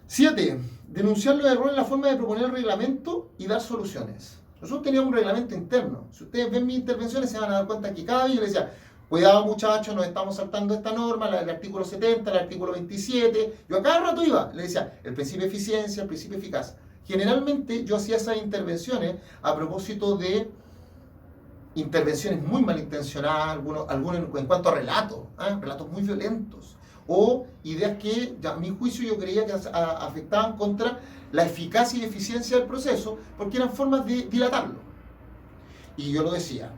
7. Denunciar los errores en la forma de proponer el reglamento y dar soluciones. Nosotros teníamos un reglamento interno. Si ustedes ven mis intervenciones se van a dar cuenta que cada vez yo les decía, cuidado muchachos, nos estamos saltando esta norma, el artículo 70, el artículo 27. Yo a cada rato iba, le decía, el principio de eficiencia, el principio eficaz. Generalmente yo hacía esas intervenciones a propósito de intervenciones muy malintencionadas, algunos en cuanto a relatos, relatos muy violentos, o ideas que, a mi juicio, yo creía que afectaban contra la eficacia y eficiencia del proceso, porque eran formas de dilatarlo. Y yo lo decía.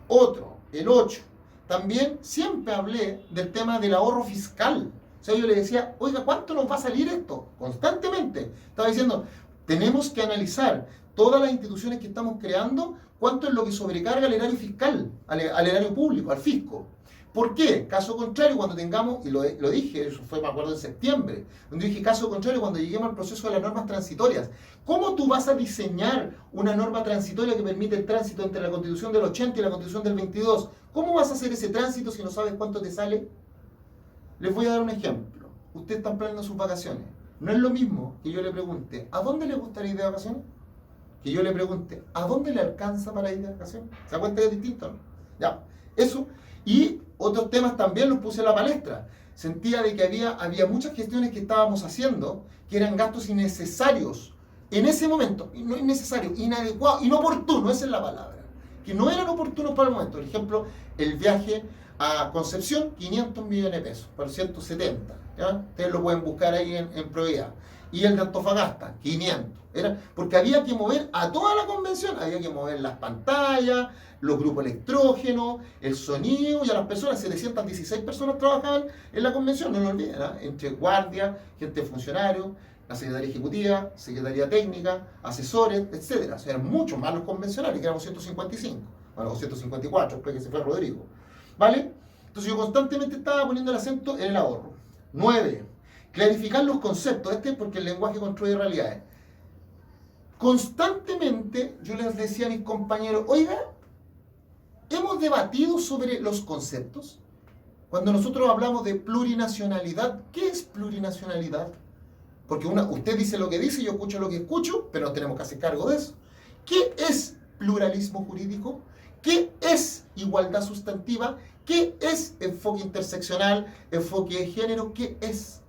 Otro, el 8. También siempre hablé del tema del ahorro fiscal. O sea, yo le decía, oiga, ¿cuánto nos va a salir esto? Constantemente. Estaba diciendo, tenemos que analizar todas las instituciones que estamos creando, cuánto es lo que sobrecarga al erario fiscal, al erario público, al fisco. ¿Por qué? Caso contrario, cuando tengamos, y lo dije, eso fue, me acuerdo, en septiembre, donde dije, caso contrario, cuando lleguemos al proceso de las normas transitorias, ¿cómo tú vas a diseñar una norma transitoria que permite el tránsito entre la Constitución del 80 y la Constitución del 22? ¿Cómo vas a hacer ese tránsito si no sabes cuánto te sale? Les voy a dar un ejemplo. Ustedes están planeando sus vacaciones. No es lo mismo que yo le pregunte, ¿a dónde le gustaría ir de vacaciones? Que yo le pregunte, ¿a dónde le alcanza para ir de vacaciones? ¿Se da cuenta que es distinto, no? Ya, eso. Y otros temas también los puse en la palestra. Sentía de que había muchas gestiones que estábamos haciendo que eran gastos innecesarios en ese momento, no innecesarios, inadecuados, inoportunos, esa es la palabra, que no eran oportunos para el momento. Por ejemplo, el viaje a Concepción, 500 millones de pesos, por 170, ¿ya? Ustedes lo pueden buscar ahí en Proviedad. Y el de Antofagasta, 500. Porque había que mover a toda la convención, había que mover las pantallas, los grupos electrógenos, el sonido, y a las personas, 716 personas trabajaban en la convención, no lo olviden, entre guardias, gente de funcionarios, la Secretaría Ejecutiva, Secretaría Técnica, asesores, etc. O sea, eran muchos más los convencionales, que éramos 155, bueno, o 154, después que se fue Rodrigo. ¿Vale? Entonces yo constantemente estaba poniendo el acento en el ahorro. 9. Clarificar los conceptos. Este es porque el lenguaje construye realidades. Constantemente yo les decía a mis compañeros, oiga, hemos debatido sobre los conceptos. Cuando nosotros hablamos de plurinacionalidad, ¿qué es plurinacionalidad? Porque usted dice lo que dice, yo escucho lo que escucho, pero nos tenemos que hacer cargo de eso. ¿Qué es pluralismo jurídico? ¿Qué es igualdad sustantiva? ¿Qué es enfoque interseccional, enfoque de género? ¿Qué es?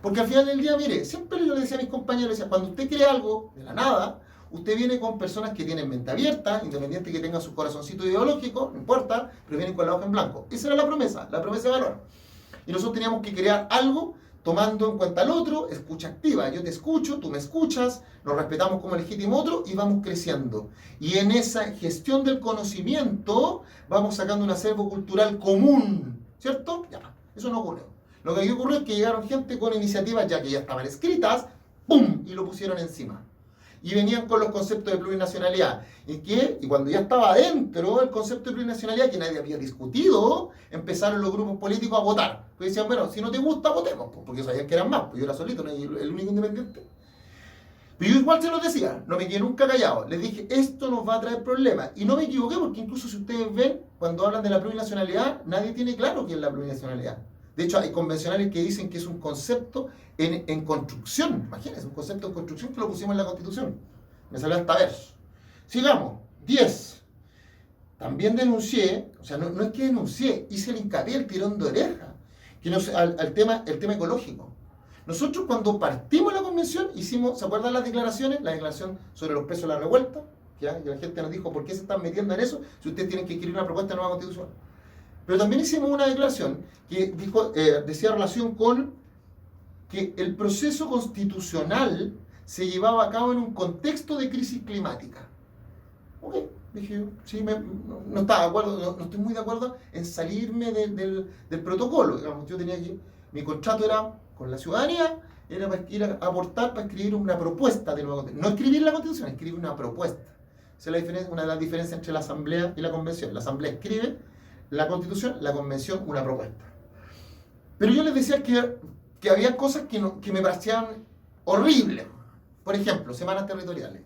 Porque al final del día, mire, siempre yo le decía a mis compañeros, cuando usted cree algo de la nada, usted viene con personas que tienen mente abierta, independiente que tengan su corazoncito ideológico, no importa, pero vienen con la hoja en blanco. Esa era la promesa de valor. Y nosotros teníamos que crear algo tomando en cuenta al otro, escucha activa. Yo te escucho, tú me escuchas, nos respetamos como legítimo otro y vamos creciendo. Y en esa gestión del conocimiento vamos sacando un acervo cultural común, ¿cierto? Ya, eso no ocurrió. Lo que aquí ocurrió es que llegaron gente con iniciativas ya que ya estaban escritas, ¡pum! Y lo pusieron encima. Y venían con los conceptos de plurinacionalidad. Y cuando ya estaba adentro el concepto de plurinacionalidad, que nadie había discutido, empezaron los grupos políticos a votar. Pues decían, bueno, si no te gusta, votemos. Porque sabían que eran más, pues yo era solito, no el único independiente. Pero yo igual se los decía, no me quedé nunca callado. Les dije, esto nos va a traer problemas. Y no me equivoqué, porque incluso si ustedes ven, cuando hablan de la plurinacionalidad, nadie tiene claro qué es la plurinacionalidad. De hecho, hay convencionales que dicen que es un concepto en construcción. Imagínense, un concepto en construcción que lo pusimos en la Constitución. Me salió hasta verso. Sigamos. 10. También denuncié, o sea, no es que denuncié, hice el hincapié, el tirón de oreja, al tema ecológico. Nosotros cuando partimos la convención hicimos, ¿se acuerdan las declaraciones? La declaración sobre los presos de la revuelta, que la gente nos dijo, ¿por qué se están metiendo en eso si ustedes tienen que escribir una propuesta de nueva constitución? Pero también hicimos una declaración que decía relación con que el proceso constitucional se llevaba a cabo en un contexto de crisis climática. Ok, dije yo, sí, no estaba de acuerdo, no estoy muy de acuerdo en salirme del protocolo. Digamos, yo tenía que, mi contrato era con la ciudadanía, era para ir a aportar para escribir una propuesta de nueva constitución. No escribir la constitución, escribir una propuesta. Esa es una de las diferencias entre la asamblea y la convención. La asamblea escribe la constitución, la convención una propuesta. Pero yo les decía que había cosas que me parecían horribles. Por ejemplo, semanas territoriales.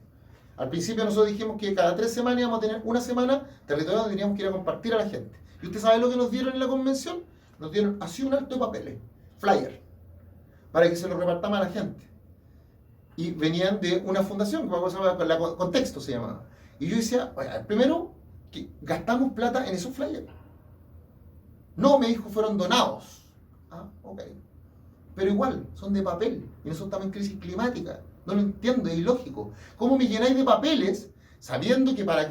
Al principio nosotros dijimos que cada 3 semanas íbamos a tener una semana territorial donde teníamos que ir a compartir a la gente. ¿Y usted sabe lo que nos dieron en la convención? Nos dieron así un alto de papeles, flyer, para que se lo repartamos a la gente. y venían de una fundación, Contexto se llamaba. Y yo decía, oye, primero, que gastamos plata en esos flyers. No, me dijo, fueron donados. Ah, ok. Pero igual, son de papel. Y nosotros estamos en crisis climática. No lo entiendo, es ilógico. ¿Cómo me llenáis de papeles sabiendo que para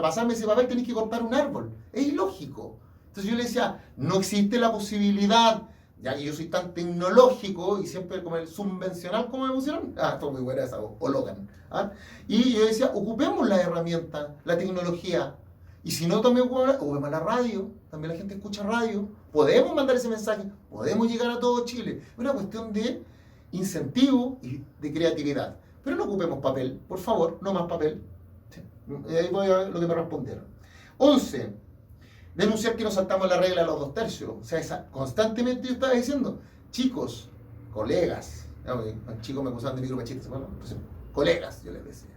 pasarme ese papel tenéis que cortar un árbol? Es ilógico. Entonces yo le decía, no existe la posibilidad, ya que yo soy tan tecnológico y siempre como el subvencional, como me pusieron. Ah, fue muy buena esa, o Logan. ¿Ah? Y yo decía, ocupemos la herramienta, la tecnología. Y si no, también ocupemos la radio. También la gente escucha radio. Podemos mandar ese mensaje. Podemos llegar a todo Chile. Es una cuestión de incentivo y de creatividad. Pero no ocupemos papel, por favor, no más papel. Sí. Ahí voy a ver lo que me respondieron. 11. Denunciar que nos saltamos la regla de los 2/3. O sea, constantemente yo estaba diciendo, chicos, colegas, chicos me acusaban de micropachista, bueno, pues, colegas, yo les decía,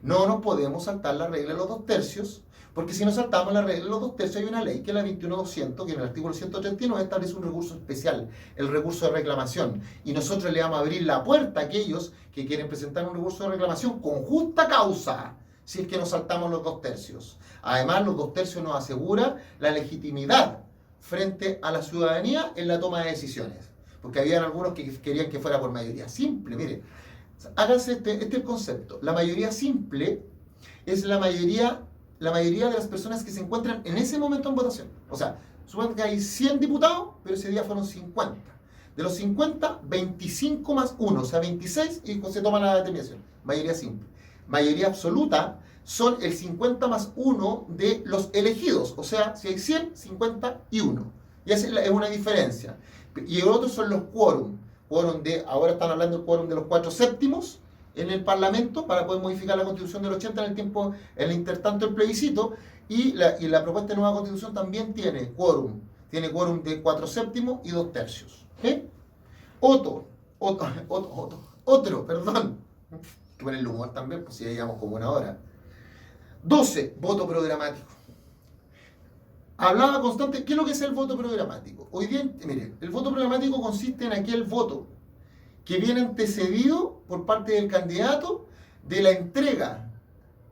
no nos podemos saltar la regla de los 2/3, porque si nos saltamos la regla de los 2/3 hay una ley que es la 21.200, que en el artículo 139 establece un recurso especial, el recurso de reclamación, y nosotros le vamos a abrir la puerta a aquellos que quieren presentar un recurso de reclamación con justa causa, si es que nos saltamos los 2/3. Además, los 2/3 nos asegura la legitimidad frente a la ciudadanía en la toma de decisiones. Porque habían algunos que querían que fuera por mayoría simple. Mire, háganse este es el concepto. La mayoría simple es la mayoría de las personas que se encuentran en ese momento en votación. O sea, supongan que hay 100 diputados, pero ese día fueron 50. De los 50, 25 más 1, o sea, 26, y se toma la determinación. Mayoría simple. Mayoría absoluta son el 50 más 1 de los elegidos. O sea, si hay 100, 50 y 1. Y esa es una diferencia. Y el otro son los quórum. Ahora están hablando del quórum de los 4/7 en el Parlamento para poder modificar la Constitución del 80 en el intertanto del plebiscito. Y la propuesta de nueva Constitución también tiene quórum. Tiene quórum de 4/7 y 2/3. ¿Okay? Otro, perdón. Que poner el humor también, pues si ya llevamos como una hora. 12, voto programático. Hablaba constante, ¿qué es lo que es el voto programático? Hoy día, mire, el voto programático consiste en aquel voto que viene antecedido por parte del candidato de la entrega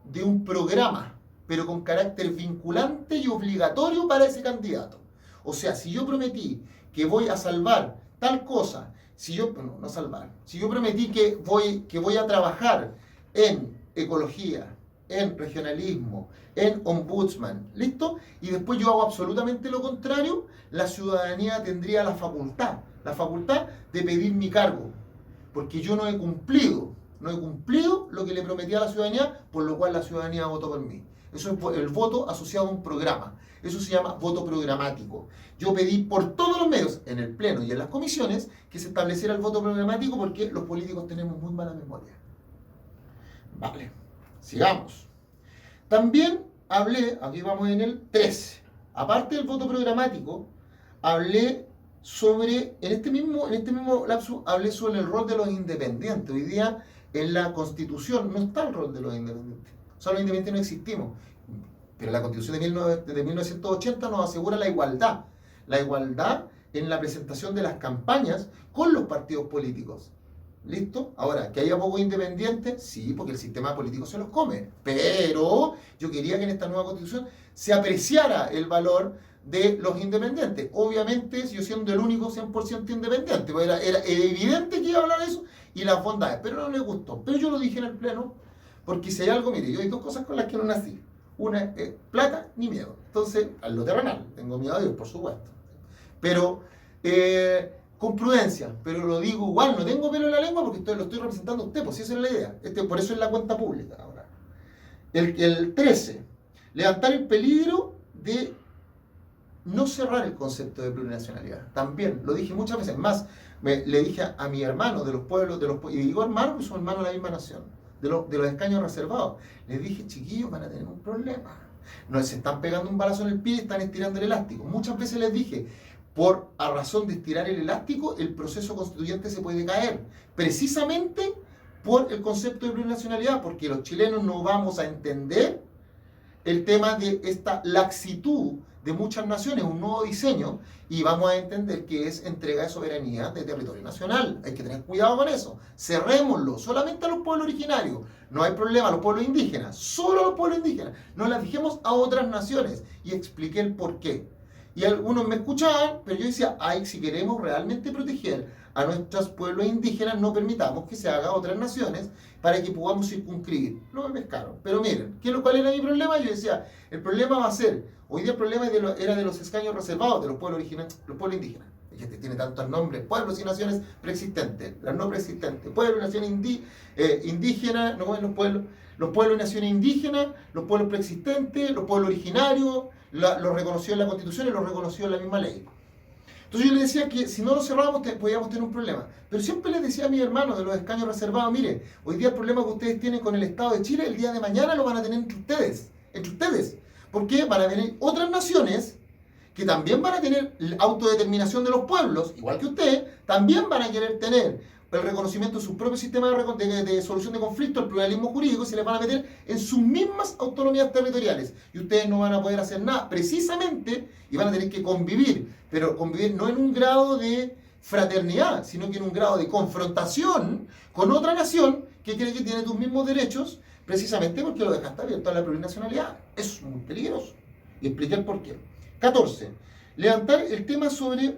de un programa, pero con carácter vinculante y obligatorio para ese candidato. O sea, si yo prometí que voy a salvar tal cosa, si yo prometí que voy a trabajar en ecología, en regionalismo, en ombudsman, ¿listo? Y después yo hago absolutamente lo contrario, la ciudadanía tendría la facultad de pedir mi cargo, porque yo no he cumplido lo que le prometí a la ciudadanía, por lo cual la ciudadanía votó por mí. Eso es el voto asociado a un programa. Eso se llama voto programático. Yo pedí por todos los medios, en el Pleno y en las comisiones, que se estableciera el voto programático porque los políticos tenemos muy mala memoria. Vale, sigamos. También hablé, aquí vamos en el 13, aparte del voto programático, hablé sobre, en este mismo lapso, hablé sobre el rol de los independientes. Hoy día en la Constitución no está el rol de los independientes. O sea, los independientes no existimos. Pero la Constitución de 1980 nos asegura la igualdad en la presentación de las campañas con los partidos políticos. ¿Listo? Ahora, que haya pocos independientes, sí, porque el sistema político se los come. Pero yo quería que en esta nueva Constitución se apreciara el valor de los independientes. Obviamente, yo siendo el único 100% independiente, pues era evidente que iba a hablar de eso y las bondades, pero no les gustó. Pero yo lo dije en el Pleno, porque si hay algo, mire, yo hay dos cosas con las que no nací. Una es plata ni miedo. Entonces, a lo terrenal, tengo miedo a Dios, por supuesto. Pero, con prudencia, pero lo digo igual, no tengo pelo en la lengua porque lo estoy representando a usted, pues esa es la idea. Por eso es la cuenta pública ahora. El 13, levantar el peligro de no cerrar el concepto de plurinacionalidad. También, lo dije muchas veces, más, le dije a mi hermano de los pueblos, y digo hermano, porque son hermanos de la misma nación, de los escaños reservados. Les dije, chiquillos, van a tener un problema. No se están pegando un balazo en el pie y están estirando el elástico. Muchas veces les dije, a razón de estirar el elástico, el proceso constituyente se puede caer. Precisamente por el concepto de plurinacionalidad, porque los chilenos no vamos a entender el tema de esta laxitud de muchas naciones, un nuevo diseño, y vamos a entender que es entrega de soberanía de territorio nacional. Hay que tener cuidado con eso. Cerrémoslo solamente a los pueblos originarios. No hay problema a los pueblos indígenas, solo a los pueblos indígenas. No las dejemos a otras naciones. Y expliqué el por qué. Y algunos me escuchaban, pero yo decía, ay, si queremos realmente proteger a nuestros pueblos indígenas, no permitamos que se haga a otras naciones para que podamos circunscribir. No me pescaron. Pero miren, ¿cuál era mi problema? Yo decía, el problema va a ser, hoy día el problema era de los escaños reservados de los pueblos indígenas. Este tiene tantos nombres, pueblos y naciones preexistentes, las no preexistentes, pueblos y naciones indígenas, no, los pueblos y naciones indígenas, los pueblos preexistentes, los pueblos originarios, los reconoció en la Constitución y los reconoció en la misma ley. Entonces yo les decía que si no lo cerrábamos podíamos tener un problema. Pero siempre les decía a mis hermanos de los escaños reservados, mire, hoy día el problema que ustedes tienen con el Estado de Chile, el día de mañana lo van a tener entre ustedes. Porque van a venir otras naciones que también van a tener la autodeterminación de los pueblos, igual que ustedes, también van a querer tener el reconocimiento de sus propios sistemas de solución de conflictos, el pluralismo jurídico, se les van a meter en sus mismas autonomías territoriales. Y ustedes no van a poder hacer nada, precisamente, y van a tener que convivir, pero convivir no en un grado de fraternidad, sino que en un grado de confrontación con otra nación que cree que tiene tus mismos derechos, precisamente porque lo dejaste abierto a la plurinacionalidad. Eso es muy peligroso. Y expliqué el por qué. 14. Levantar el tema sobre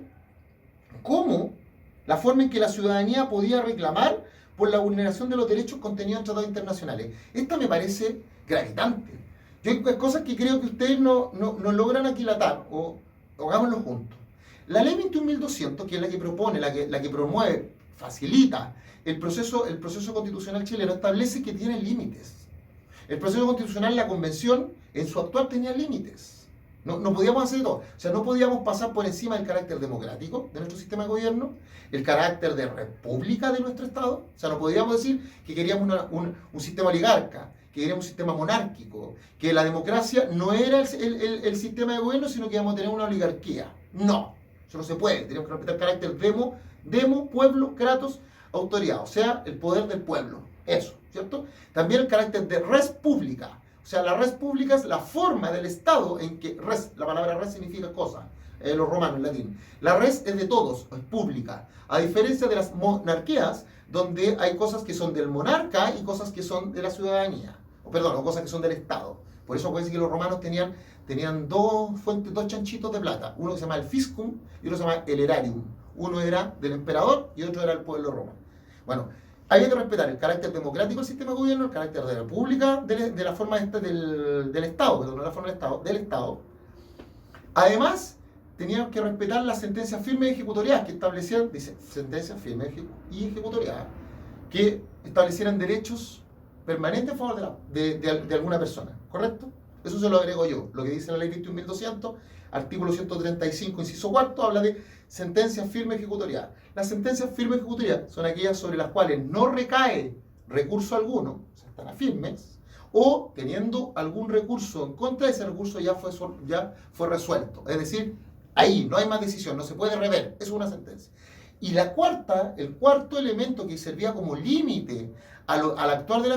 cómo la forma en que la ciudadanía podía reclamar por la vulneración de los derechos contenidos en tratados internacionales. Esta me parece gravitante. Yo hay cosas que creo que ustedes no logran aquilatar, o hagámoslo juntos. La ley 21.200, que es la que propone, la que promueve, facilita el proceso constitucional chileno, establece que tiene límites. El proceso constitucional, la convención, en su actual tenía límites. No podíamos hacer todo. O sea, no podíamos pasar por encima del carácter democrático de nuestro sistema de gobierno, el carácter de república de nuestro Estado. O sea, no podíamos decir que queríamos un sistema oligarca, que queríamos un sistema monárquico, que la democracia no era el sistema de gobierno, sino que íbamos a tener una oligarquía. No, eso no se puede. Tenemos que respetar el carácter demo, pueblo, kratos, autoridad. O sea, el poder del pueblo. Eso, ¿cierto? También el carácter de res pública. O sea, la res pública es la forma del Estado en que la palabra res significa cosa, los romanos en latín. La res es de todos, es pública. A diferencia de las monarquías, donde hay cosas que son del monarca y cosas que son de la ciudadanía. O cosas que son del Estado. Por eso puede decir que los romanos tenían dos chanchitos de plata. Uno que se llama el fiscum y otro se llama el erarium. Uno era del emperador y otro era el pueblo romano. Bueno, hay que respetar el carácter democrático del sistema de gobierno, el carácter de la república, de la forma del Estado, perdón, no la forma del Estado, del Estado. Además, teníamos que respetar las sentencias firmes y ejecutoriadas que establecían, dice, sentencias firmes y ejecutoriadas, que establecieran derechos permanentes a favor de alguna persona, ¿correcto? Eso se lo agrego yo, lo que dice la ley 21.200, artículo 135, inciso cuarto, habla de sentencias firmes ejecutoriadas. Las sentencias firmes ejecutoriadas son aquellas sobre las cuales no recae recurso alguno, o sea, están firmes, o teniendo algún recurso en contra de ese recurso ya fue resuelto. Es decir, ahí no hay más decisión, no se puede rever, eso es una sentencia. Y el cuarto elemento que servía como límite al actuar de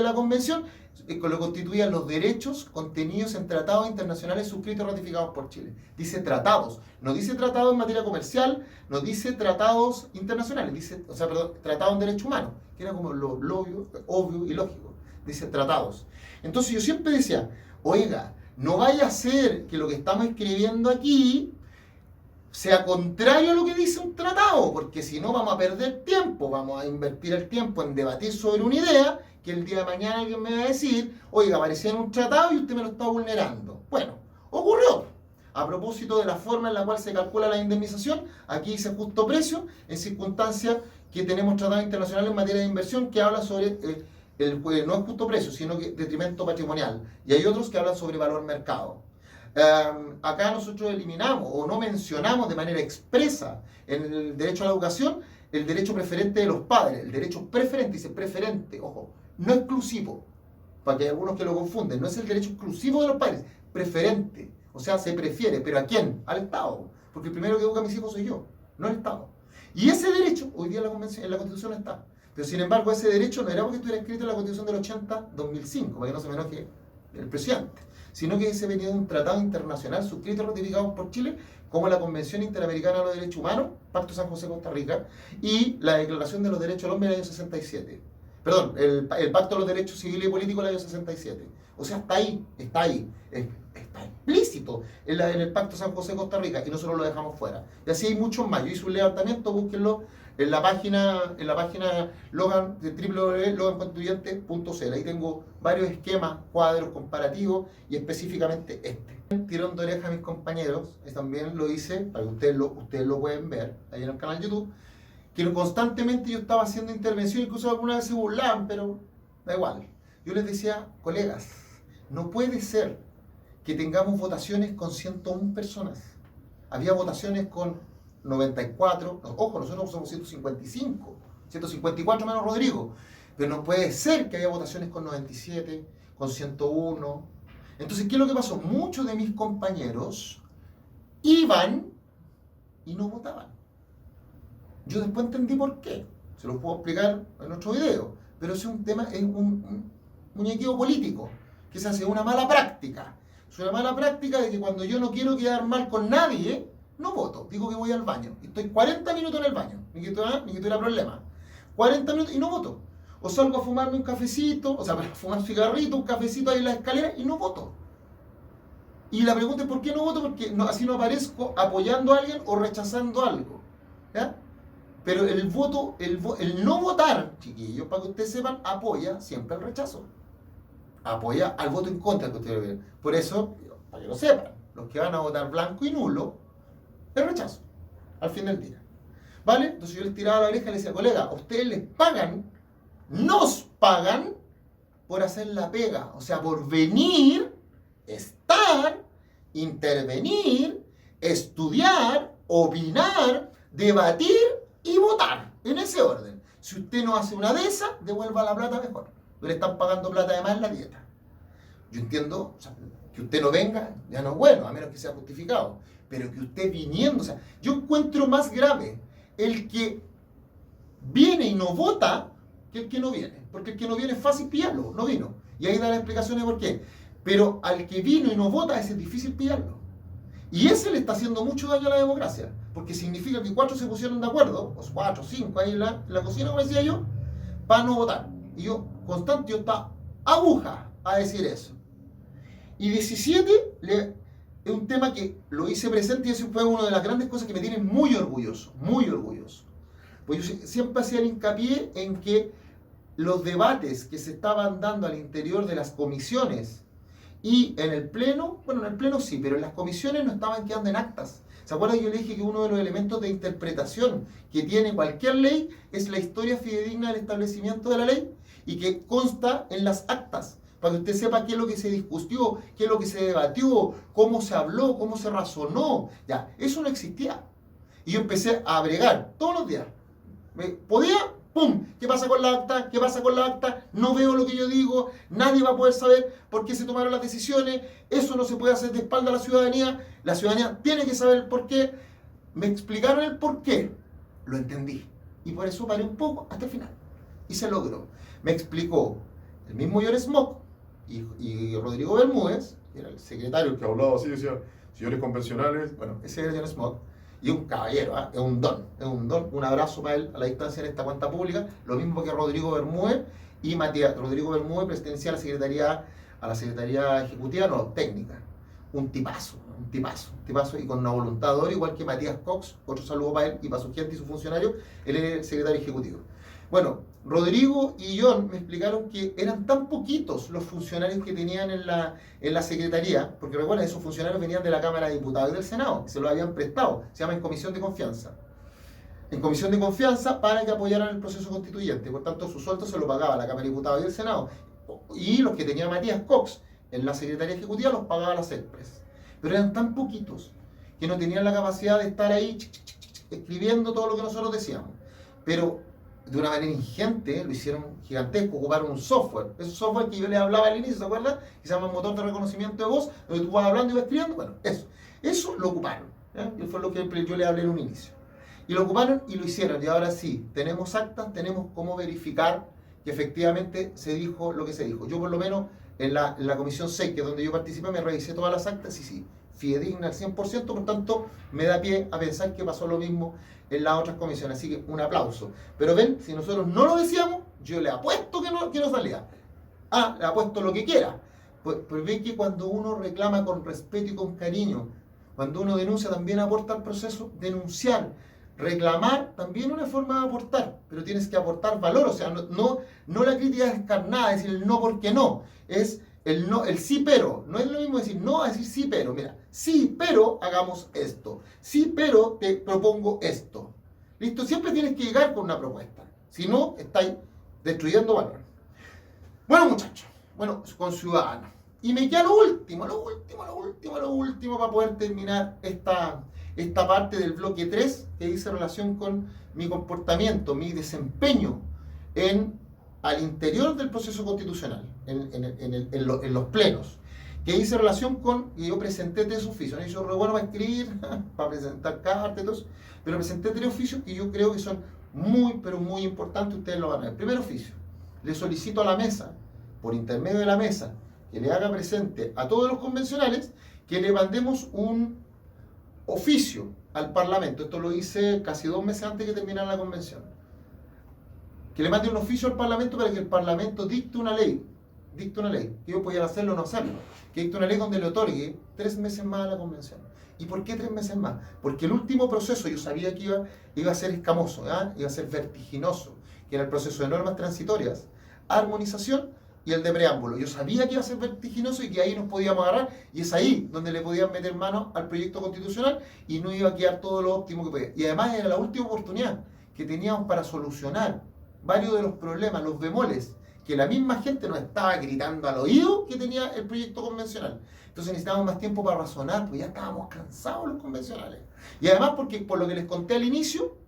la convención, lo constituían los derechos contenidos en tratados internacionales suscritos y ratificados por Chile. Dice tratados, no dice tratados en materia comercial, no dice tratados internacionales, dice, tratados en derecho humano, que era como lo obvio y lógico. Dice tratados. Entonces yo siempre decía, oiga, no vaya a ser que lo que estamos escribiendo aquí sea contrario a lo que dice un tratado, porque si no vamos a perder tiempo, vamos a invertir el tiempo en debatir sobre una idea que el día de mañana alguien me va a decir, oiga, aparecía en un tratado y usted me lo está vulnerando. Bueno, ocurrió. A propósito de la forma en la cual se calcula la indemnización, aquí dice justo precio, en circunstancias que tenemos tratados internacionales en materia de inversión que habla sobre, no es justo precio, sino que detrimento patrimonial. Y hay otros que hablan sobre valor mercado. Acá nosotros eliminamos o no mencionamos de manera expresa en el derecho a la educación el derecho preferente de los padres. El derecho preferente, dice preferente, ojo, no exclusivo, para que hay algunos que lo confunden, no es el derecho exclusivo de los padres, preferente, o sea, se prefiere, ¿pero a quién? Al Estado, porque el primero que educa a mis hijos soy yo, no el Estado. Y ese derecho, hoy día en la Constitución no está, pero sin embargo ese derecho no era porque estuviera escrito en la Constitución del 80-2005, para que no se me enoje el presidente, sino que se venía de un tratado internacional suscrito y ratificado por Chile, como la Convención Interamericana de los Derechos Humanos, Pacto San José Costa Rica, y la Declaración de los Derechos del Hombre del año 67. Perdón, el Pacto de los Derechos Civiles y Políticos del año 67. O sea, está ahí, está explícito en el Pacto San José Costa Rica, y nosotros lo dejamos fuera. Y así hay muchos más. Yo hice un levantamiento, búsquenlo en la página Logan, de www.loganconstituyente.cl. Ahí tengo varios esquemas, cuadros comparativos, y específicamente este. Tirón de oreja a mis compañeros, también lo hice, para que ustedes lo pueden ver ahí en el canal YouTube, que constantemente yo estaba haciendo intervención, incluso alguna vez se burlaban, pero da igual. Yo les decía, colegas, no puede ser que tengamos votaciones con 101 personas. Había votaciones con 94, ojo, nosotros somos 155, 154 menos Rodrigo, pero no puede ser que haya votaciones con 97, con 101. Entonces, ¿qué es lo que pasó? Muchos de mis compañeros iban y no votaban. Yo después entendí por qué, se los puedo explicar en otro video, pero ese es un tema, es un muñequeo político, que se hace una mala práctica. Es una mala práctica de que cuando yo no quiero quedar mal con nadie, no voto, digo que voy al baño, y estoy 40 minutos en el baño, ni que tuviera problema, 40 minutos y no voto. O salgo a fumarme un cafecito, o sea, para fumar cigarrito, un cafecito ahí en la escalera y no voto. Y la pregunta es ¿por qué no voto? Porque así no aparezco apoyando a alguien o rechazando algo. ¿Ya? Pero el voto, el no votar, chiquillos, para que ustedes sepan, apoya siempre el rechazo. Apoya al voto en contra que ustedes ven. Por eso, para que lo sepan, los que van a votar blanco y nulo, el rechazo, al fin del día. ¿Vale? Entonces yo les tiraba la oreja y les decía, colega, ustedes les pagan, nos pagan por hacer la pega, o sea, por venir, estar, intervenir, estudiar, opinar, debatir y votar, en ese orden. Si usted no hace una de esas, devuelva la plata mejor. No le están pagando plata además en la dieta. Yo entiendo, o sea, que usted no venga, ya no es bueno, a menos que sea justificado. Pero que usted viniendo, o sea, yo encuentro más grave el que viene y no vota que el que no viene. Porque el que no viene es fácil pillarlo, no vino. Y ahí da la explicación de por qué. Pero al que vino y no vota es difícil pillarlo. Y ese le está haciendo mucho daño a la democracia. Porque significa que 4 se pusieron de acuerdo, o 4, 5 ahí en la cocina, como decía yo, para no votar. Y yo, constante, yo estaba aguja a decir eso. Y 17, es un tema que lo hice presente y eso fue una de las grandes cosas que me tienen muy orgulloso, muy orgulloso. Pues yo siempre hacía el hincapié en que los debates que se estaban dando al interior de las comisiones y en el pleno, bueno, en el pleno sí, pero en las comisiones no estaban quedando en actas. ¿Se acuerdan que yo le dije que uno de los elementos de interpretación que tiene cualquier ley es la historia fidedigna del establecimiento de la ley y que consta en las actas? Para que usted sepa qué es lo que se discutió, qué es lo que se debatió, cómo se habló, cómo se razonó. Ya, eso no existía. Y yo empecé a bregar todos los días. ¿Podía? ¡Pum! ¿Qué pasa con la acta? ¿Qué pasa con la acta? No veo lo que yo digo, nadie va a poder saber por qué se tomaron las decisiones, eso no se puede hacer de espalda a la ciudadanía tiene que saber el por qué. Me explicaron el por qué, lo entendí. Y por eso paré un poco hasta el final. Y se logró. Me explicó el mismo John Smock y Rodrigo Bermúdez, que era el secretario que hablaba así, decía, señores convencionales, bueno, ese era John Smock. Y un caballero, es un don, un abrazo para él a la distancia en esta cuenta pública, lo mismo que Rodrigo Bermúdez y Matías. Rodrigo Bermúdez pertenecía a la Secretaría Ejecutiva, no, técnica. Un tipazo, y con una voluntad de oro, igual que Matías Cox, otro saludo para él y para su gente y sus funcionarios, él es el secretario ejecutivo. Bueno, Rodrigo y John me explicaron que eran tan poquitos los funcionarios que tenían en la Secretaría, porque recuerden, esos funcionarios venían de la Cámara de Diputados y del Senado, se los habían prestado, se llama en comisión de confianza. En comisión de confianza para que apoyaran el proceso constituyente, por tanto su sueldo se lo pagaba la Cámara de Diputados y el Senado. Y los que tenía Matías Cox en la Secretaría Ejecutiva los pagaba la CESPRES. Pero eran tan poquitos que no tenían la capacidad de estar ahí escribiendo todo lo que nosotros decíamos. Pero de una manera ingente, lo hicieron gigantesco, ocuparon un software. Ese software que yo les hablaba al inicio, ¿se acuerdan? Que se llama motor de reconocimiento de voz, donde tú vas hablando y vas escribiendo. Bueno, eso lo ocuparon. ¿Ya? Y fue lo que yo les hablé en un inicio. Y lo ocuparon y lo hicieron. Y ahora sí, tenemos actas, tenemos cómo verificar que efectivamente se dijo lo que se dijo. Yo por lo menos en la comisión 6, que es donde yo participé, me revisé todas las actas y sí, fidedigna al 100%, por tanto, me da pie a pensar que pasó lo mismo en las otras comisiones. Así que un aplauso. Pero ven, si nosotros no lo decíamos, yo le apuesto que no salía. Ah, le apuesto lo que quiera. Pues ve que cuando uno reclama con respeto y con cariño, cuando uno denuncia, también aporta al proceso. Denunciar, reclamar, también es una forma de aportar, pero tienes que aportar valor. O sea, no la crítica descarnada, decir el no porque no, es el no, el sí pero. No es lo mismo decir no a decir sí pero. Mira, sí pero hagamos esto, sí pero te propongo esto. Listo, siempre tienes que llegar con una propuesta, si no, estáis destruyendo valor. Bueno, muchachos, bueno, con ciudadanos. Y me queda lo último para poder terminar esta parte del bloque 3 que dice relación con mi comportamiento, mi desempeño al interior del proceso constitucional, en los plenos, que dice relación con, y yo presenté 3 oficios, ¿no? Yo soy re bueno para escribir, para presentar cartas y todo eso, pero presenté 3 oficios que yo creo que son muy, pero muy importantes, ustedes lo van a ver. Primer oficio, le solicito a la mesa, por intermedio de la mesa, que le haga presente a todos los convencionales, que le mandemos un oficio al Parlamento. Esto lo hice casi 2 meses antes de que terminara la convención. Que le mande un oficio al Parlamento para que el Parlamento dicte una ley. Que ellos podían hacerlo o no hacerlo. Que dicte una ley donde le otorgue 3 meses más a la convención. ¿Y por qué 3 meses más? Porque el último proceso yo sabía que iba a ser escamoso, iba a ser vertiginoso, que era el proceso de normas transitorias, armonización y el de preámbulo. Yo sabía que iba a ser vertiginoso y que ahí nos podíamos agarrar, y es ahí donde le podían meter mano al proyecto constitucional y no iba a quedar todo lo óptimo que podía. Y además era la última oportunidad que teníamos para solucionar varios de los problemas, los bemoles, que la misma gente nos estaba gritando al oído que tenía el proyecto convencional. Entonces necesitábamos más tiempo para razonar, porque ya estábamos cansados los convencionales. Y además porque, por lo que les conté al inicio,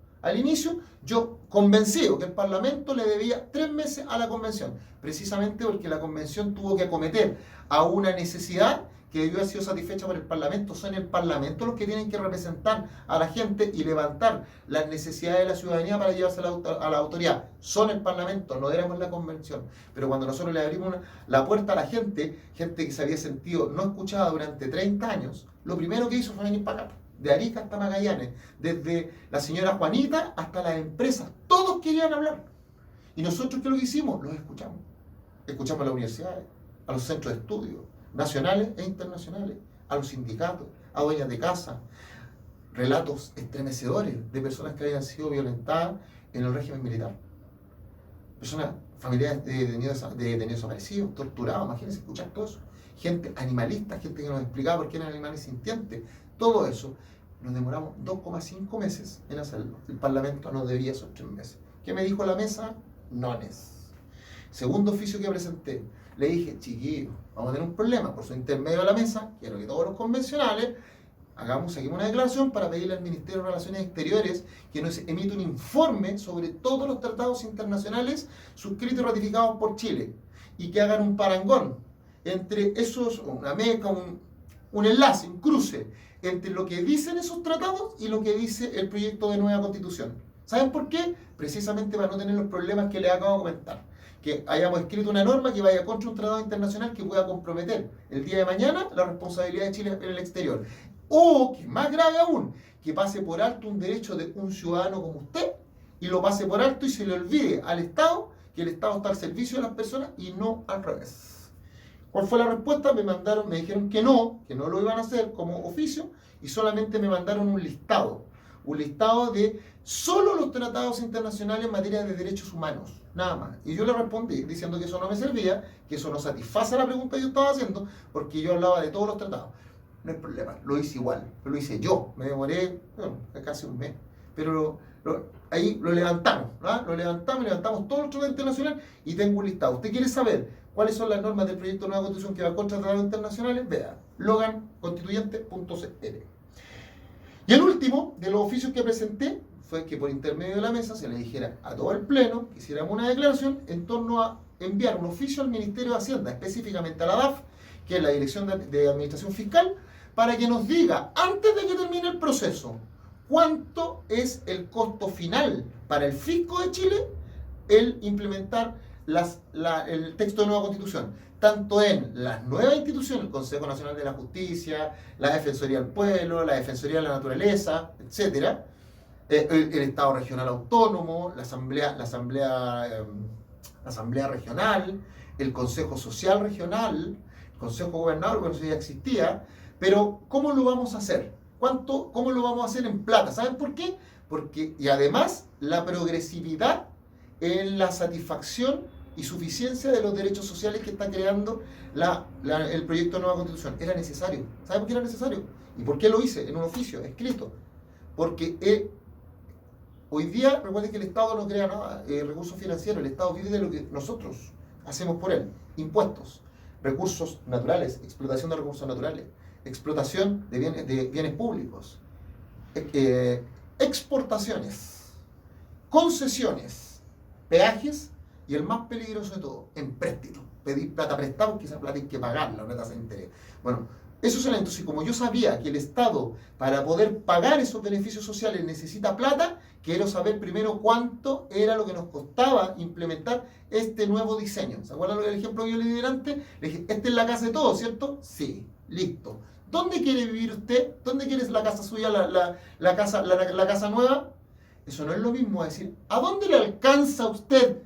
yo convencido que el Parlamento le debía 3 meses a la convención, precisamente porque la convención tuvo que acometer a una necesidad que debió haber sido satisfecha por el Parlamento. Son el Parlamento los que tienen que representar a la gente y levantar las necesidades de la ciudadanía para llevarse a la autoridad. Son el Parlamento, no éramos la convención. Pero cuando nosotros le abrimos la puerta a la gente que se había sentido no escuchada durante 30 años, lo primero que hizo fue venir para acá. De Arica hasta Magallanes, desde la señora Juanita hasta las empresas, todos querían hablar. Y nosotros, ¿qué es lo que hicimos? Los escuchamos. Escuchamos a las universidades, a los centros de estudio, nacionales e internacionales, a los sindicatos, a dueñas de casa, relatos estremecedores de personas que habían sido violentadas en el régimen militar. Personas, familiares de detenidos desaparecidos, torturados, imagínense escuchar todo eso. Gente animalista, gente que nos explicaba por qué eran animales sintientes. Todo eso, nos demoramos 2,5 meses en hacerlo. El Parlamento nos debía esos 3 meses. ¿Qué me dijo la mesa? Nones. Segundo oficio que presenté, le dije, chiquillos, vamos a tener un problema. Por su intermedio de la mesa, quiero que todos los convencionales saquemos una declaración para pedirle al Ministerio de Relaciones Exteriores que nos emita un informe sobre todos los tratados internacionales suscritos y ratificados por Chile, y que hagan un parangón entre esos, una meca, un enlace, un cruce entre lo que dicen esos tratados y lo que dice el proyecto de nueva constitución. ¿Saben por qué? Precisamente para no tener los problemas que les acabo de comentar. Que hayamos escrito una norma que vaya contra un tratado internacional que pueda comprometer el día de mañana la responsabilidad de Chile en el exterior. O, que es más grave aún, que pase por alto un derecho de un ciudadano como usted y lo pase por alto y se le olvide al Estado que el Estado está al servicio de las personas y no al revés. ¿Cuál fue la respuesta? Me dijeron que no lo iban a hacer como oficio, y solamente me mandaron un listado de solo los tratados internacionales en materia de derechos humanos, nada más. Y yo le respondí diciendo que eso no me servía, que eso no satisface la pregunta que yo estaba haciendo, porque yo hablaba de todos los tratados. No hay problema, lo hice igual, pero lo hice yo, me demoré casi un mes, pero ahí lo levantamos, levantamos todos los tratados internacionales y tengo un listado. ¿Usted quiere saber cuáles son las normas del proyecto de nueva constitución que va contra tratados internacionales? Vea, loganconstituyente.cl. Y el último de los oficios que presenté fue que por intermedio de la mesa se le dijera a todo el pleno que hiciéramos una declaración en torno a enviar un oficio al Ministerio de Hacienda, específicamente a la DAF, que es la Dirección de Administración Fiscal, para que nos diga, antes de que termine el proceso, cuánto es el costo final para el fisco de Chile el implementar el texto de nueva constitución. tanto en las nuevas instituciones, el Consejo Nacional de la Justicia, la Defensoría del Pueblo, la Defensoría de la Naturaleza, etc., el Estado Regional Autónomo, la Asamblea Regional, el Consejo Social Regional, el Consejo Gobernador, bueno, eso ya existía, pero ¿cómo lo vamos a hacer? ¿Cómo lo vamos a hacer en plata? ¿Saben por qué? Y además, la progresividad en la satisfacción y suficiencia de los derechos sociales que está creando el proyecto de nueva Constitución. Era necesario. ¿Saben por qué era necesario? ¿Y por qué lo hice? En un oficio, escrito. Porque hoy día, recuerden que el Estado no crea nada, recursos financieros, el Estado vive de lo que nosotros hacemos por él. Impuestos, recursos naturales, explotación de recursos naturales, explotación de bienes públicos, exportaciones, concesiones, peajes y el más peligroso de todo, empréstito. Pedir plata prestada porque esa plata hay que pagarla, una tasa de interés. Bueno, eso es el entonces, como yo sabía que el Estado, para poder pagar esos beneficios sociales, necesita plata, quiero saber primero cuánto era lo que nos costaba implementar este nuevo diseño. ¿Se acuerdan del ejemplo que yo le di delante? Le dije, esta es la casa de todos, ¿cierto? Sí, listo. ¿Dónde quiere vivir usted? ¿Dónde quiere la casa suya, la casa nueva? Eso no es lo mismo a decir, ¿a dónde le alcanza usted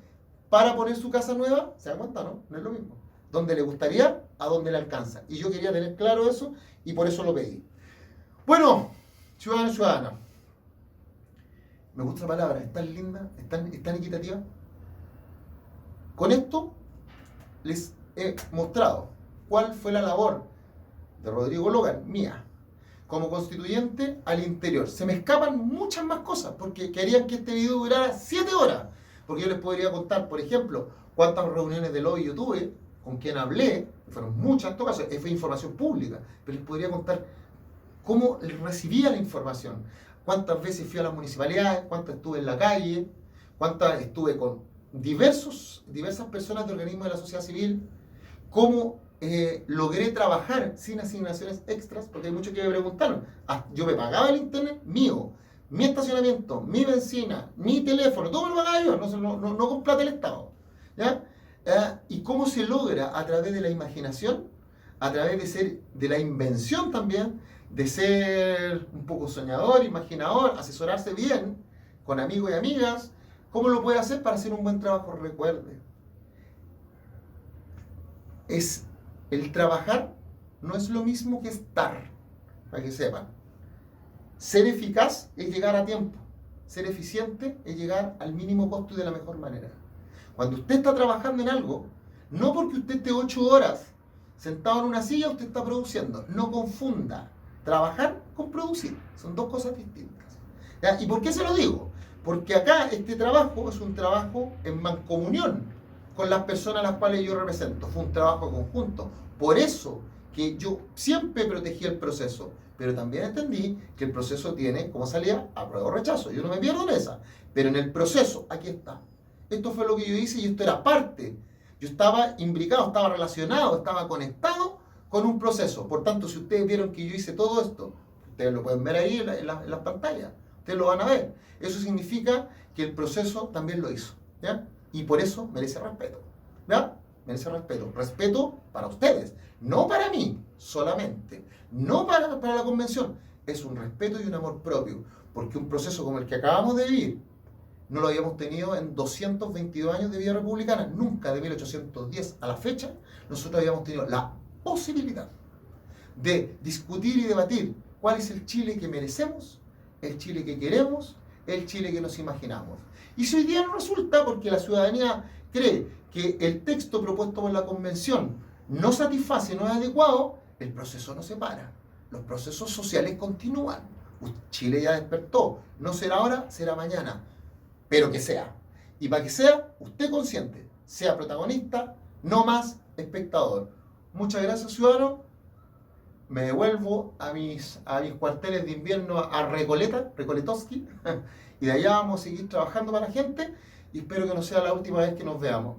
para poner su casa nueva? ¿Se dan cuenta, no? No es lo mismo. ¿Dónde le gustaría? ¿A dónde le alcanza? Y yo quería tener claro eso y por eso lo pedí. Bueno, ciudadano y ciudadana, me gusta la palabra, es tan linda, es tan equitativa. Con esto les he mostrado cuál fue la labor de Rodrigo Logan, mía, como constituyente al interior. Se me escapan muchas más cosas, porque querían que este video durara 7 horas, porque yo les podría contar, por ejemplo, cuántas reuniones de lobby yo tuve, con quién hablé, fueron muchas en todo caso, fue información pública, pero les podría contar cómo recibía la información, cuántas veces fui a las municipalidades, cuántas estuve en la calle, cuántas estuve con diversas personas de organismos de la sociedad civil, cómo logré trabajar sin asignaciones extras, porque hay muchos que me preguntaron. Yo me pagaba el internet mío, mi estacionamiento, mi benzina, mi teléfono, todo me lo pagaba yo, no con plata del Estado. ¿Ya? Y cómo se logra a través de la imaginación, a través de la invención también, de ser un poco soñador, imaginador, asesorarse bien con amigos y amigas. ¿Cómo lo puede hacer para hacer un buen trabajo? Recuerde, el trabajar no es lo mismo que estar, para que sepan. Ser eficaz es llegar a tiempo. Ser eficiente es llegar al mínimo costo y de la mejor manera. Cuando usted está trabajando en algo, no porque usted esté 8 horas sentado en una silla, usted está produciendo. No confunda trabajar con producir. Son dos cosas distintas. ¿Ya? ¿Y por qué se lo digo? Porque acá este trabajo es un trabajo en mancomunión con las personas a las cuales yo represento. Fue un trabajo conjunto. Por eso que yo siempre protegí el proceso, pero también entendí que el proceso tiene, como salía, apruebo o rechazo. Yo no me pierdo en esa. Pero en el proceso, aquí está. Esto fue lo que yo hice y esto era parte. Yo estaba imbricado, estaba relacionado, estaba conectado con un proceso. Por tanto, si ustedes vieron que yo hice todo esto, ustedes lo pueden ver ahí en las pantallas. Ustedes lo van a ver. Eso significa que el proceso también lo hizo. ¿Ya? Y por eso merece respeto. ¿Ya? Merece respeto. Respeto para ustedes. No para mí solamente. No para la convención. Es un respeto y un amor propio. Porque un proceso como el que acabamos de vivir, no lo habíamos tenido en 222 años de vida republicana. Nunca de 1810 a la fecha nosotros habíamos tenido la posibilidad de discutir y debatir cuál es el Chile que merecemos, el Chile que queremos, el Chile que nos imaginamos. Y si hoy día no resulta, porque la ciudadanía cree que el texto propuesto por la convención no satisface, no es adecuado, el proceso no se para. Los procesos sociales continúan. Chile ya despertó. No será ahora, será mañana. Pero que sea. Y para que sea, usted consciente, sea protagonista, no más espectador. Muchas gracias, ciudadano. Me devuelvo a mis cuarteles de invierno a Recoletowski, y de allá vamos a seguir trabajando para la gente, y espero que no sea la última vez que nos veamos.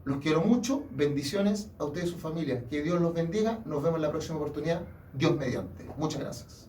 Los quiero mucho, bendiciones a ustedes y sus familias. Que Dios los bendiga, nos vemos en la próxima oportunidad, Dios mediante. Muchas gracias.